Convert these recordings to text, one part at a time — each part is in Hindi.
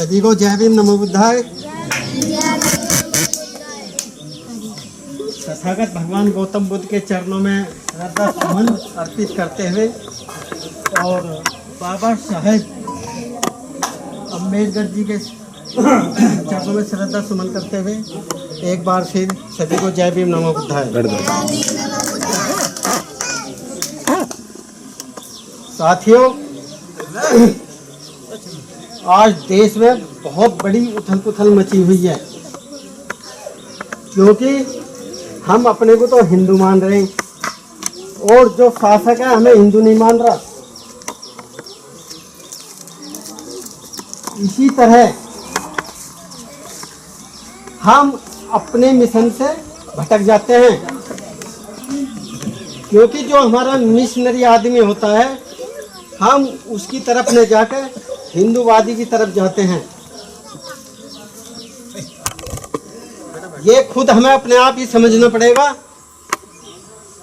सभी को जय भीम नमो बुद्धाय। तथागत भगवान गौतम बुद्ध के चरणों में श्रद्धा सुमन अर्पित करते हुए और बाबा साहेब अम्बेडकर जी के चरणों में श्रद्धा सुमन करते हुए एक बार फिर सभी को जय भीम नमो बुद्धाय। साथियों, आज देश में बहुत बड़ी उथल पुथल मची हुई है, क्योंकि हम अपने को तो हिंदू मान रहे हैं और जो शासक है हमें हिंदू नहीं मान रहा। इसी तरह हम अपने मिशन से भटक जाते हैं, क्योंकि जो हमारा मिशनरी आदमी होता है हम उसकी तरफ न जाकर हिंदूवादी की तरफ जाते हैं। ये खुद हमें अपने आप ही समझना पड़ेगा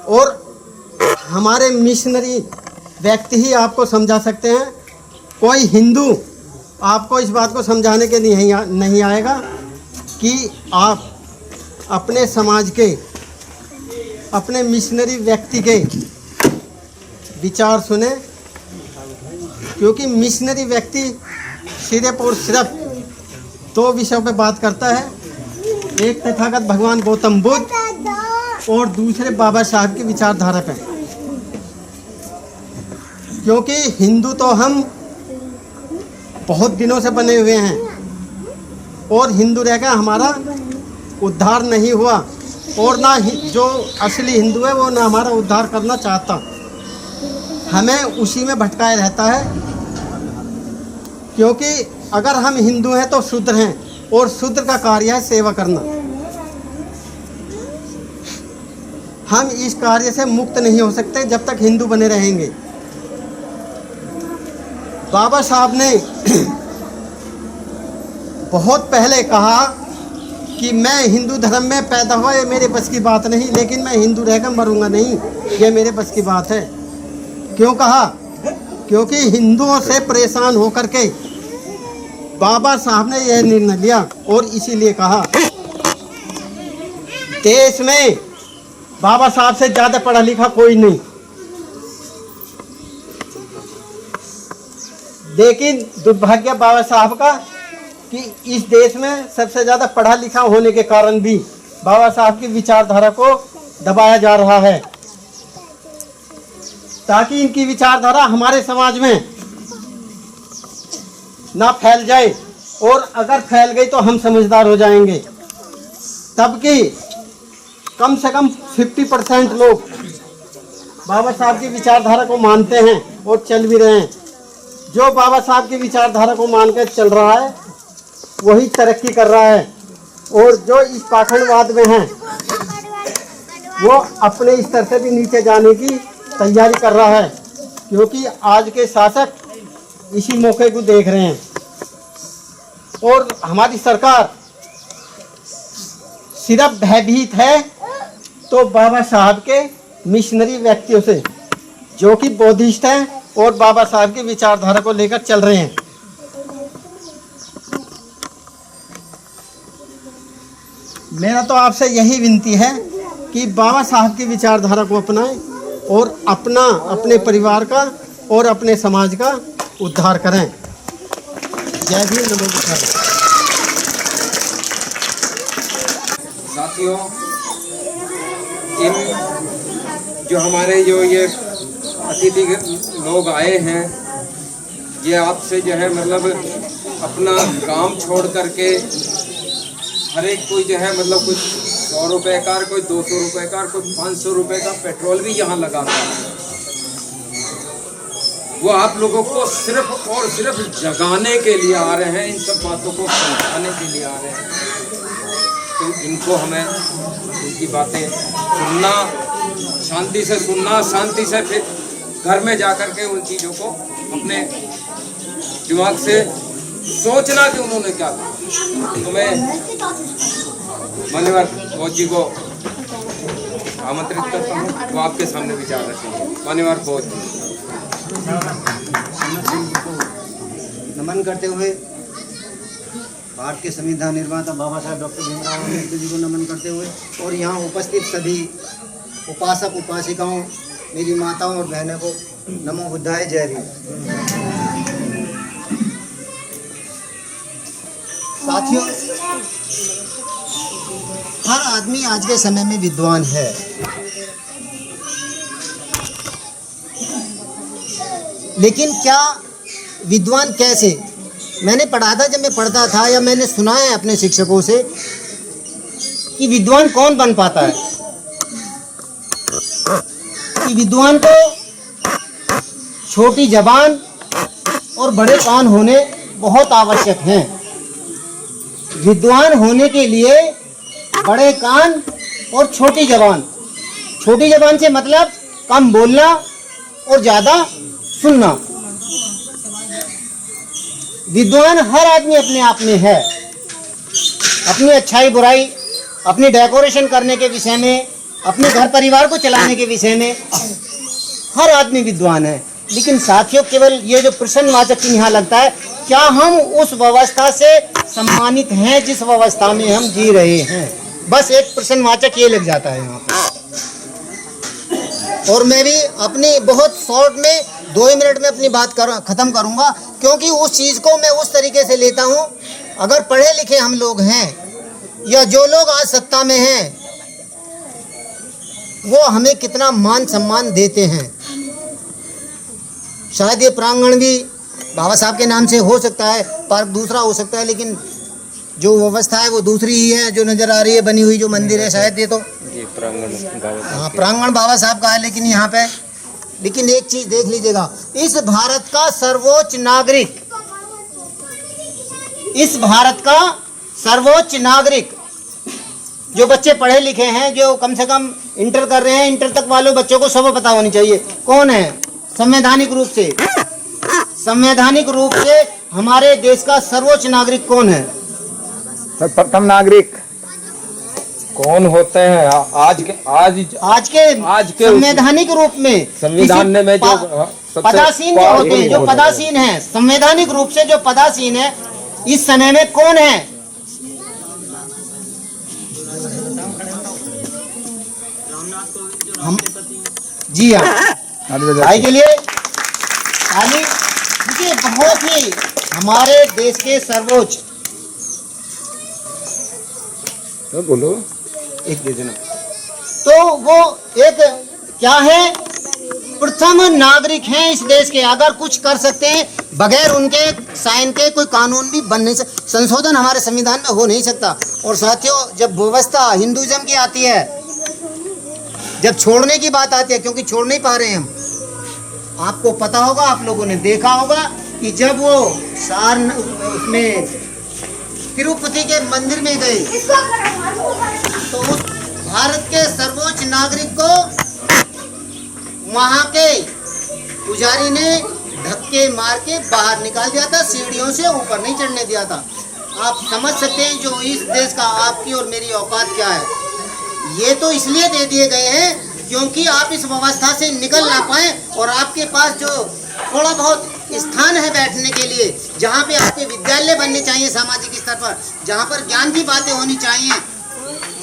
और हमारे मिशनरी व्यक्ति ही आपको समझा सकते हैं। कोई हिंदू आपको इस बात को समझाने के नहीं आएगा कि आप अपने समाज के, अपने मिशनरी व्यक्ति के विचार सुने, क्योंकि मिशनरी व्यक्ति सिर्फ और सिर्फ दो विषयों पे बात करता है, एक तथागत भगवान गौतम बुद्ध और दूसरे बाबा साहब की विचारधारा पे। क्योंकि हिंदू तो हम बहुत दिनों से बने हुए हैं और हिंदू रहकर हमारा उद्धार नहीं हुआ और ना जो असली हिंदू है वो ना हमारा उद्धार करना चाहता, हमें उसी में भटकाए रहता है। क्योंकि अगर हम हिंदू हैं तो शूद्र हैं और शूद्र का कार्य है सेवा करना। हम इस कार्य से मुक्त नहीं हो सकते जब तक हिंदू बने रहेंगे। बाबा साहब ने बहुत पहले कहा कि मैं हिंदू धर्म में पैदा हुआ, ये मेरे बस की बात नहीं, लेकिन मैं हिंदू रहकर मरूंगा नहीं, ये मेरे बस की बात है। क्यों कहा? क्योंकि हिंदुओं से परेशान होकर के बाबा साहब ने यह निर्णय लिया और इसीलिए कहा देश में बाबा साहब से ज़्यादा पढ़ा लिखा कोई नहीं। लेकिन दुर्भाग्य बाबा साहब का कि इस देश में सबसे ज़्यादा पढ़ा लिखा होने के कारण भी बाबा साहब की विचारधारा को दबाया जा रहा है, ताकि इनकी विचारधारा हमारे समाज में ना फैल जाए, और अगर फैल गई तो हम समझदार हो जाएंगे। तब कि कम से कम 50% लोग बाबा साहब की विचारधारा को मानते हैं और चल भी रहे हैं। जो बाबा साहब की विचारधारा को मानकर चल रहा है वही तरक्की कर रहा है, और जो इस पाखंडवाद में हैं वो अपने स्तर से भी नीचे जाने की तैयारी कर रहा है, क्योंकि आज के शासक इसी मौके को देख रहे हैं। और हमारी सरकार सिर्फ भयभीत है तो बाबा साहब के मिशनरी व्यक्तियों से, जो कि बौद्धिस्ट हैं और बाबा साहब की विचारधारा को लेकर चल रहे हैं। मेरा तो आपसे यही विनती है कि बाबा साहब की विचारधारा को अपनाएं और अपने परिवार का और अपने समाज का उद्धार करें। जय भीम नमो बुद्धाय। साथियों, इन जो हमारे ये अतिथि लोग आए हैं, ये आपसे जो है मतलब अपना काम छोड़ करके हर एक कोई जो है मतलब कुछ 100 रुपये का, कोई 200 रुपये का, कोई 500 रुपये का पेट्रोल भी यहाँ लगाता है। वो आप लोगों को सिर्फ और सिर्फ जगाने के लिए आ रहे हैं, इन सब बातों को समझाने के लिए आ रहे हैं। तो इनको हमें इनकी बातें सुनना, शांति से सुनना, शांति से फिर घर में जाकर के उन चीज़ों को अपने दिमाग से सोचना कि उन्होंने क्या कहा। तो मैं मान्यवर फौज जी को आमंत्रित करता हूँ, वो आपके सामने विचार रखेंगे। मान्यवर फौज नमन करते हुए भारत के संविधान निर्माता बाबा साहब डॉक्टर भीमराव अम्बेडकर जी को नमन करते हुए और यहाँ उपस्थित सभी उपासक उपासिकाओं, मेरी माताओं और बहनों को नमो बुद्धाय, जय भीम। साथियों, हर आदमी आज के समय में विद्वान है, लेकिन क्या विद्वान कैसे? मैंने पढ़ा था, जब मैं पढ़ता था या मैंने सुना है अपने शिक्षकों से कि विद्वान कौन बन पाता है, कि विद्वान को छोटी जबान और बड़े कान होने बहुत आवश्यक हैं। विद्वान होने के लिए बड़े कान और छोटी जबान। छोटी जबान से मतलब कम बोलना और ज़्यादा सुनना। विद्वान हर आदमी अपने आप में है। अपनी अच्छाई बुराई, अपनी डेकोरेशन करने के विषय में, अपने घर परिवार को चलाने के विषय में हर आदमी विद्वान है। लेकिन साथियों, केवल ये जो प्रश्नवाचक चिन्ह यहाँ लगता है, क्या हम उस व्यवस्था से सम्मानित हैं जिस व्यवस्था में हम जी रहे हैं? बस एक प्रश्नवाचक ये लग जाता है यहाँ पे। और मैं भी अपनी बहुत शॉर्ट में 2 ही मिनट में अपनी बात ख़त्म करूँगा, क्योंकि उस चीज़ को मैं उस तरीके से लेता हूँ। अगर पढ़े लिखे हम लोग हैं या जो लोग आज सत्ता में हैं, वो हमें कितना मान सम्मान देते हैं। शायद ये प्रांगण भी बाबा साहब के नाम से हो सकता है, पार्क दूसरा हो सकता है, लेकिन जो व्यवस्था है वो दूसरी ही है। जो नज़र आ रही है बनी हुई जो मंदिर है, शायद ये तो प्रांगण बाबा साहब का है। लेकिन यहाँ पे एक चीज़ देख लीजिएगा, इस भारत का सर्वोच्च नागरिक, इस भारत का सर्वोच्च नागरिक, जो बच्चे पढ़े लिखे हैं, जो कम से कम इंटर कर रहे हैं, इंटर तक वालों बच्चों को सब पता होनी चाहिए कौन है संवैधानिक रूप से हमारे देश का सर्वोच्च नागरिक कौन है? प्रथम नागरिक कौन होते हैं? आज के संवैधानिक रूप में, संविधान में जो पदासीन जो होते हैं, जो पदासीन है, संवैधानिक रूप से जो पदासीन है, इस समय में कौन है? हम जी हाँ, भाई के लिए ताली। देखिए, बहुत ही हमारे देश के सर्वोच्च, बोलो एक दे देना, तो वो एक क्या है, प्रथम नागरिक हैं इस देश के। अगर कुछ कर सकते हैं, बगैर उनके साइन के कोई कानून भी बन नहीं सकता, संशोधन हमारे संविधान में हो नहीं सकता। और साथियों, जब व्यवस्था हिंदुइज्म की आती है, जब छोड़ने की बात आती है, क्योंकि छोड़ नहीं पा रहे हैं हम, आपको पता होगा, आप लोगों ने देखा होगा कि जब वो उसमें तिरुपति के मंदिर में गए, तो उस भारत के सर्वोच्च नागरिक को वहां के पुजारी ने धक्के मार के बाहर निकाल दिया था, सीढ़ियों से ऊपर नहीं चढ़ने दिया था। आप समझ सकते हैं जो इस देश का आपकी और मेरी औकात क्या है। ये तो इसलिए दे दिए गए हैं क्योंकि आप इस व्यवस्था से निकल ना पाए, और आपके पास जो थोड़ा बहुत स्थान है बैठने के लिए, जहाँ पे आपके विद्यालय बनने चाहिए सामाजिक स्तर पर, जहाँ पर ज्ञान की बातें होनी चाहिए,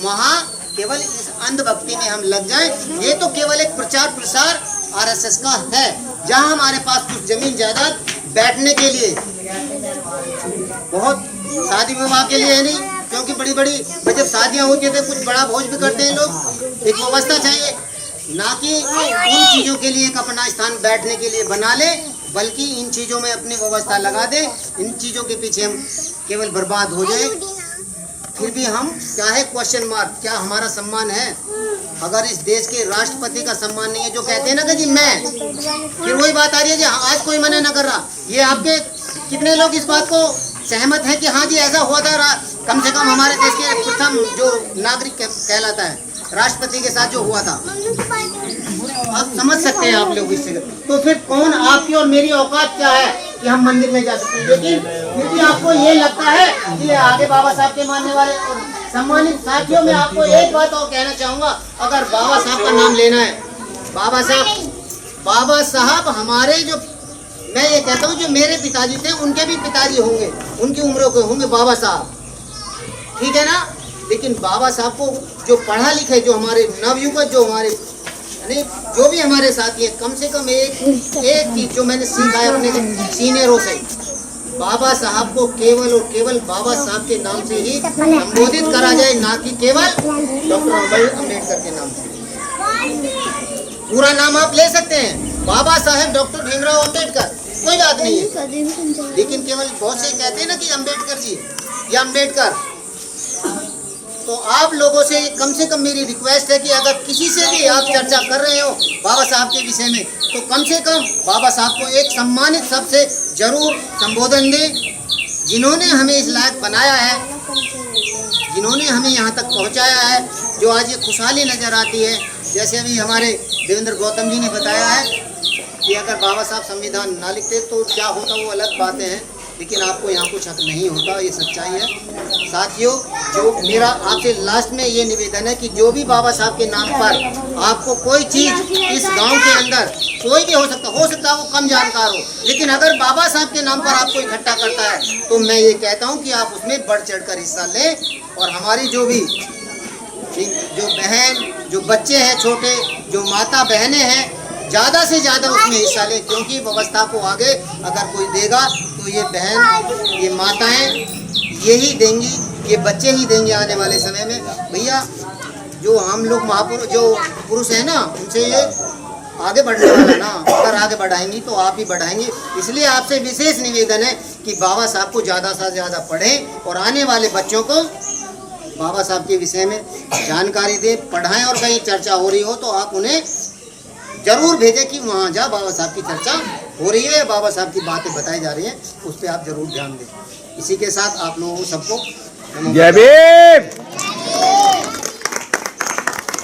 वहाँ केवल इस अंधभक्ति में हम लग जाएं। ये तो केवल एक प्रचार प्रसार आरएसएस का है, जहाँ हमारे पास कुछ जमीन जायदाद बैठने के लिए, बहुत शादी विवाह के लिए है नहीं, क्योंकि बड़ी बड़ी जब शादियाँ होती है तो कुछ बड़ा भोज भी करते हैं लोग। एक व्यवस्था चाहिए, ना कि उन चीज़ों के लिए एक अपना स्थान बैठने के लिए बना ले, बल्कि इन चीज़ों में अपनी व्यवस्था लगा दे। इन चीज़ों के पीछे हम केवल बर्बाद हो जाए, फिर भी हम क्या है, क्वेश्चन मार्क, क्या हमारा सम्मान है? अगर इस देश के राष्ट्रपति का सम्मान नहीं है, जो कहते हैं ना कि जी मैं, फिर वही बात आ रही है जी आज कोई मना ना कर रहा। ये आपके कितने लोग इस बात को सहमत हैं कि हाँ जी ऐसा हुआ था, कम से कम हमारे देश के प्रथम जो नागरिक कहलाता है, राष्ट्रपति के साथ जो हुआ था? आप समझ सकते हैं आप लोग इससे। तो फिर कौन, आपकी और मेरी औकात क्या है कि हम मंदिर में जा सकते हैं? लेकिन फिर भी आपको ये लगता है कि आगे बाबा साहब के मानने वाले और सम्मानित साथियों, में आपको एक बात और कहना चाहूँगा, अगर बाबा साहब का नाम लेना है, बाबा साहब हमारे जो मैं ये कहता हूँ जो मेरे पिताजी थे उनके भी पिताजी होंगे, उनकी उम्र के होंगे बाबा साहब, ठीक है ना। लेकिन बाबा साहब को जो पढ़ा लिखे, जो हमारे नवयुवक, जो हमारे यानी जो भी हमारे साथी हैं, कम से कम एक चीज जो मैंने सीखा है अपने सीनियरों से, बाबा साहब को केवल और केवल बाबा साहब के नाम से ही संबोधित करा जाए, ना कि केवल डॉक्टर अम्बेडकर के नाम से। पूरा नाम आप ले सकते हैं, बाबा साहेब डॉक्टर भीमराव अम्बेडकर, कोई बात नहीं है। लेकिन केवल बहुत से कहते हैं ना कि अम्बेडकर जी या अम्बेडकर। तो आप लोगों से कम मेरी रिक्वेस्ट है कि अगर किसी से भी आप चर्चा कर रहे हो बाबा साहब के विषय में, तो कम से कम बाबा साहब को एक सम्मानित शब्द से जरूर संबोधन दें, जिन्होंने हमें इस लायक बनाया है, जिन्होंने हमें यहाँ तक पहुँचाया है, जो आज ये खुशहाली नज़र आती है। जैसे अभी हमारे देवेंद्र गौतम जी ने बताया है कि अगर बाबा साहब संविधान ना लिखते तो क्या होता, वो अलग बातें हैं, लेकिन आपको यहाँ कुछ हक नहीं होता, ये सच्चाई है। साथियों, जो मेरा आपसे लास्ट में ये निवेदन है कि जो भी बाबा साहब के नाम पर आपको कोई चीज़ इस गांव के अंदर, कोई भी हो सकता है वो कम जानकार हो, लेकिन अगर बाबा साहब के नाम पर आपको इकट्ठा करता है, तो मैं ये कहता हूँ कि आप उसमें बढ़ चढ़ कर हिस्सा लें। और हमारी जो बहन, जो बच्चे हैं छोटे, जो माता बहनें हैं, ज़्यादा से ज़्यादा उसमें हिस्सा लें, क्योंकि व्यवस्था को आगे अगर कोई देगा तो ये बहन, ये माताएं यही देंगी, ये बच्चे ही देंगे आने वाले समय में। भैया, जो हम लोग महापुरुष, जो पुरुष हैं ना, उनसे ये आगे बढ़ने वाला ना, अगर आगे बढ़ाएंगी तो आप ही बढ़ाएंगे। इसलिए आपसे विशेष निवेदन है कि बाबा साहब को ज़्यादा से ज़्यादा पढ़ें और आने वाले बच्चों को बाबा साहब के विषय में जानकारी दें, पढ़ाएं। और कहीं चर्चा हो रही हो तो आप उन्हें जरूर भेजें कि वहाँ जा बाबा साहब की चर्चा हो रही है, बाबा साहब की बातें बताई जा रही हैं, उस पर आप जरूर ध्यान दें। इसी के साथ आप लोगों सबको जय भीम।